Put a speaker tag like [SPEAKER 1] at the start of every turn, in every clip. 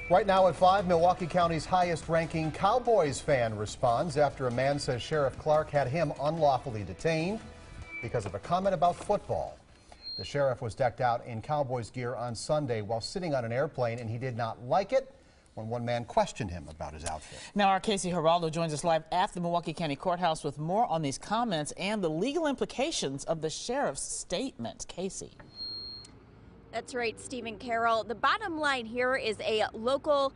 [SPEAKER 1] Right now at 5, Milwaukee County's highest-ranking Cowboys fan responds after a man says Sheriff Clarke had him unlawfully detained because of a comment about football. The sheriff was decked out in Cowboys gear on Sunday while sitting on an airplane, and he did not like it when one man questioned him about his outfit.
[SPEAKER 2] Now our Casey Geraldo joins us live at the Milwaukee County Courthouse with more on these comments and the legal implications of the sheriff's statement. Casey.
[SPEAKER 3] That's right, Stephen Carroll. The bottom line here is a local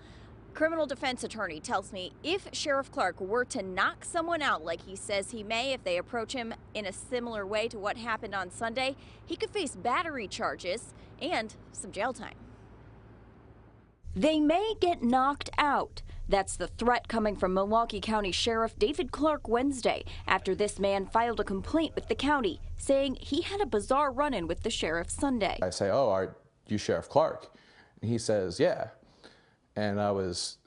[SPEAKER 3] criminal defense attorney tells me if Sheriff Clarke were to knock someone out like he says he may if they approach him in a similar way to what happened on Sunday, he could face battery charges and some jail time. They may get knocked out. That's the threat coming from Milwaukee County Sheriff David Clarke Wednesday after this man filed a complaint with the county saying he had a bizarre run-in with the sheriff Sunday.
[SPEAKER 4] I say, "Oh, are you Sheriff Clarke?" And he says, "Yeah." And I was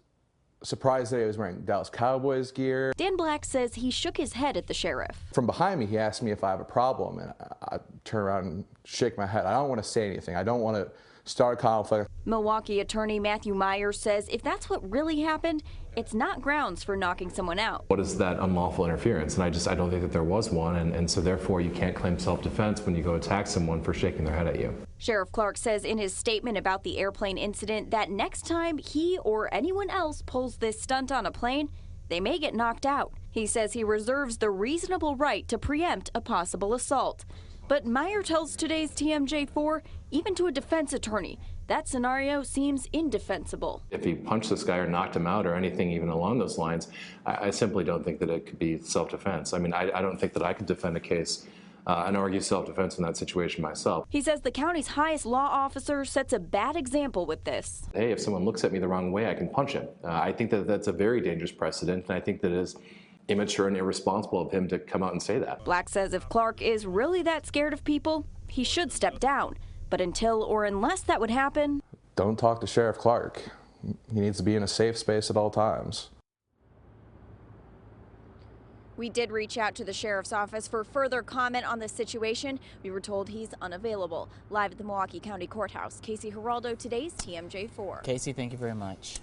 [SPEAKER 4] surprised that he was wearing Dallas Cowboys gear.
[SPEAKER 3] Dan Black says he shook his head at the sheriff.
[SPEAKER 4] From behind me, he asked me if I have a problem, and I turn around and shake my head. I don't want to say anything. I don't want to start a conflict.
[SPEAKER 3] Milwaukee attorney Matthew Myers says if that's what really happened, it's not grounds for knocking someone out.
[SPEAKER 5] What is that unlawful interference? And I don't think that there was one, and so therefore you can't claim self-defense when you go attack someone for shaking their head at you.
[SPEAKER 3] Sheriff Clarke says in his statement about the airplane incident that next time he or anyone else pulls this stunt on a plane, they may get knocked out. He says he reserves the reasonable right to preempt a possible assault. But Meyer tells today's TMJ4, even to a defense attorney, that scenario seems indefensible.
[SPEAKER 5] If he punched this guy or knocked him out or anything even along those lines, I simply don't think that it could be self-defense. I mean, I don't think that I could defend a case and argue self-defense in that situation myself.
[SPEAKER 3] He says the county's highest law officer sets a bad example with this.
[SPEAKER 5] Hey, if someone looks at me the wrong way, I can punch him. I think that that's a very dangerous precedent, and I think that it is immature and irresponsible of him to come out and say that.
[SPEAKER 3] Black says if Clarke is really that scared of people, he should step down. But until or unless that would happen,
[SPEAKER 4] Don't talk to Sheriff Clarke. He needs to be in a safe space at all times.
[SPEAKER 3] we did reach out to the sheriff's office for further comment on the situation. We were told he's unavailable. Live at the Milwaukee County Courthouse, Casey Geraldo, today's TMJ4.
[SPEAKER 2] Casey, thank you very much.